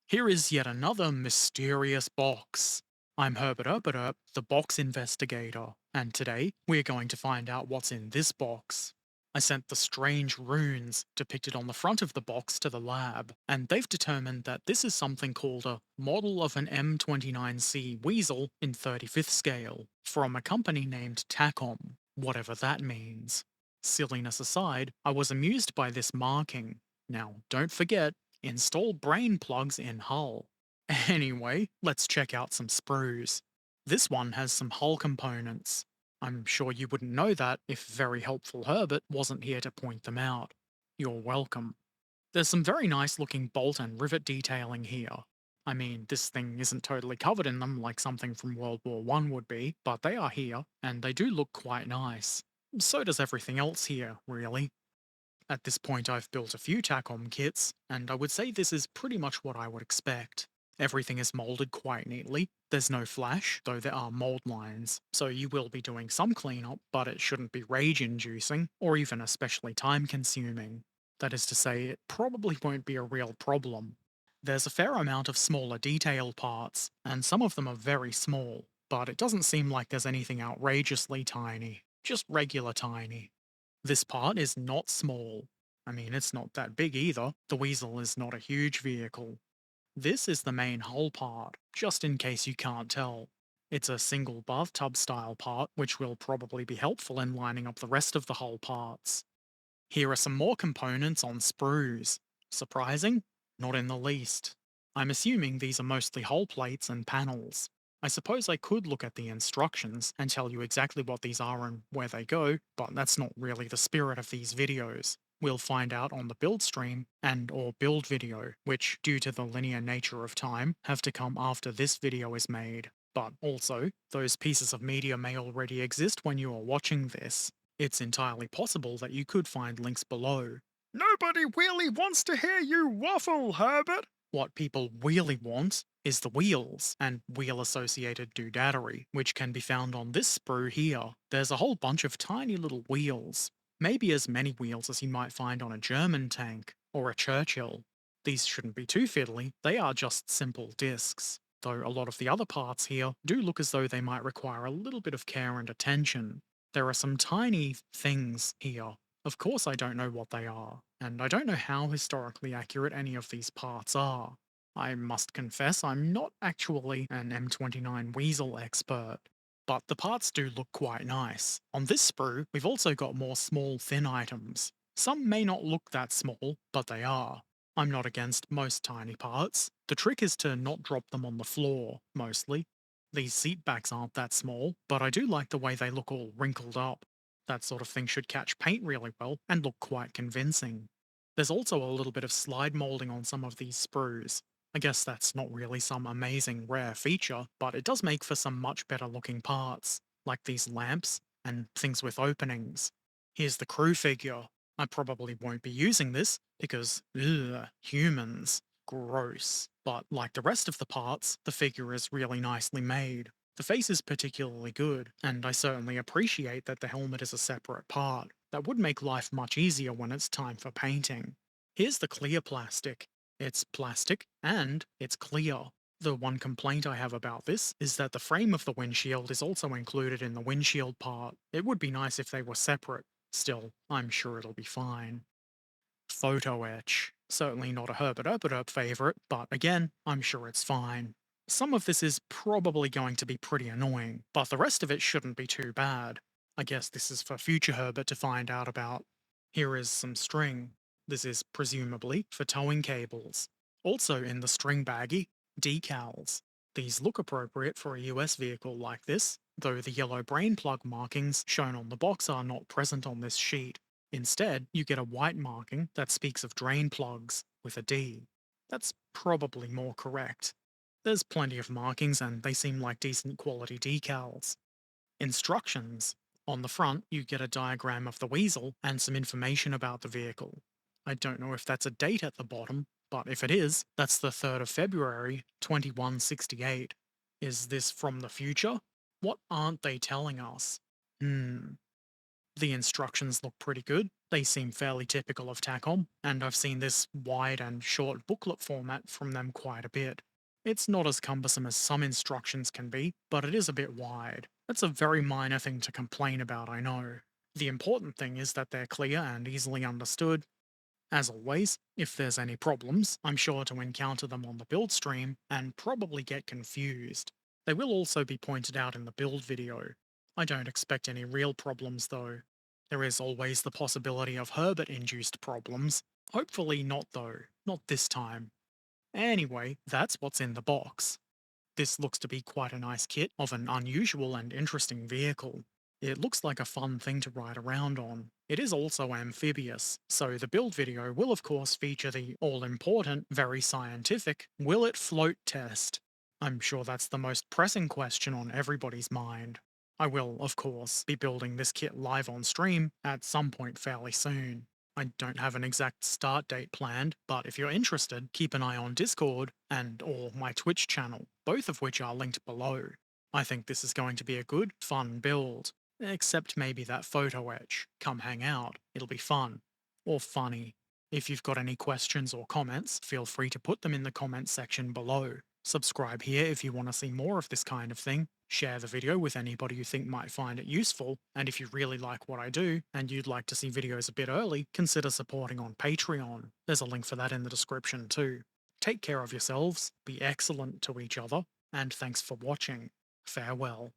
Here is yet another mysterious box. I'm Herbert Erpaderp, the box investigator, and today we're going to find out what's in this box. I sent the strange runes depicted on the front of the box to the lab, and they've determined that this is something called a model of an M29c Weasel in 35th scale, from a company named Takom, whatever that means. Silliness aside, I was amused by this marking. Now, don't forget, install brain plugs in hull. Anyway, let's check out some sprues. This one has some hull components. I'm sure you wouldn't know that if very helpful Herbert wasn't here to point them out. You're welcome. There's some very nice looking bolt and rivet detailing here. I mean, this thing isn't totally covered in them like something from World War One would be, but they are here, and they do look quite nice. So does everything else here, really. At this point, I've built a few Takom kits, and I would say this is pretty much what I would expect. Everything is moulded quite neatly. There's no flash, though there are mould lines, so you will be doing some cleanup, but it shouldn't be rage inducing, or even especially time consuming. That is to say, it probably won't be a real problem. There's a fair amount of smaller detail parts, and some of them are very small, but it doesn't seem like there's anything outrageously tiny, just regular tiny. This part is not small. I mean, it's not that big either. The Weasel is not a huge vehicle. This is the main hull part, just in case you can't tell. It's a single bathtub style part, which will probably be helpful in lining up the rest of the hull parts. Here are some more components on sprues. Surprising? Not in the least. I'm assuming these are mostly hull plates and panels. I suppose I could look at the instructions and tell you exactly what these are and where they go, but that's not really the spirit of these videos. We'll find out on the build stream and or build video, which, due to the linear nature of time, have to come after this video is made. But also, those pieces of media may already exist when you are watching this. It's entirely possible that you could find links below. Nobody really wants to hear you waffle, Herbert! What people really want is the wheels and wheel associated doodaddery, which can be found on this sprue here. There's a whole bunch of tiny little wheels, maybe as many wheels as you might find on a German tank or a Churchill. These shouldn't be too fiddly, they are just simple discs, though a lot of the other parts here do look as though they might require a little bit of care and attention. There are some tiny things here. Of course, I don't know what they are, and I don't know how historically accurate any of these parts are. I must confess I'm not actually an M29 Weasel expert, but the parts do look quite nice. On this sprue, we've also got more small, thin items. Some may not look that small, but they are. I'm not against most tiny parts. The trick is to not drop them on the floor, mostly. These seat backs aren't that small, but I do like the way they look all wrinkled up. That sort of thing should catch paint really well and look quite convincing. There's also a little bit of slide moulding on some of these sprues. I guess that's not really some amazing rare feature, but it does make for some much better looking parts, like these lamps and things with openings. Here's the crew figure. I probably won't be using this because, ugh, humans. Gross. But like the rest of the parts, the figure is really nicely made. The face is particularly good, and I certainly appreciate that the helmet is a separate part. That would make life much easier when it's time for painting. Here's the clear plastic. It's plastic, and it's clear. The one complaint I have about this is that the frame of the windshield is also included in the windshield part. It would be nice if they were separate. Still, I'm sure it'll be fine. Photo etch. Certainly not a Herbert Erpaderp favourite, but again, I'm sure it's fine. Some of this is probably going to be pretty annoying, but the rest of it shouldn't be too bad. I guess this is for future Herbert to find out about. Here is some string. This is presumably for towing cables. Also in the string baggie, decals. These look appropriate for a US vehicle like this, though the yellow brain plug markings shown on the box are not present on this sheet. Instead, you get a white marking that speaks of drain plugs with a D. That's probably more correct. There's plenty of markings and they seem like decent quality decals. Instructions. On the front, you get a diagram of the Weasel and some information about the vehicle. I don't know if that's a date at the bottom, but if it is, that's the 3rd of February, 2168. Is this from the future? What aren't they telling us? Hmm. The instructions look pretty good. They seem fairly typical of Takom, and I've seen this wide and short booklet format from them quite a bit. It's not as cumbersome as some instructions can be, but it is a bit wide. That's a very minor thing to complain about, I know. The important thing is that they're clear and easily understood. As always, if there's any problems, I'm sure to encounter them on the build stream and probably get confused. They will also be pointed out in the build video. I don't expect any real problems though. There is always the possibility of Herbert-induced problems. Hopefully not though, not this time. Anyway, that's what's in the box. This looks to be quite a nice kit of an unusual and interesting vehicle. It looks like a fun thing to ride around on. It is also amphibious, so the build video will of course feature the all-important, very scientific, will it float test. I'm sure that's the most pressing question on everybody's mind. I will, of course, be building this kit live on stream at some point fairly soon. I don't have an exact start date planned, but if you're interested, keep an eye on Discord and or my Twitch channel, both of which are linked below. I think this is going to be a good, fun build. Except maybe that photo etch. Come hang out, it'll be fun. Or funny. If you've got any questions or comments, feel free to put them in the comments section below. Subscribe here if you want to see more of this kind of thing. Share the video with anybody you think might find it useful, and if you really like what I do, and you'd like to see videos a bit early, consider supporting on Patreon. There's a link for that in the description too. Take care of yourselves, be excellent to each other, and thanks for watching. Farewell.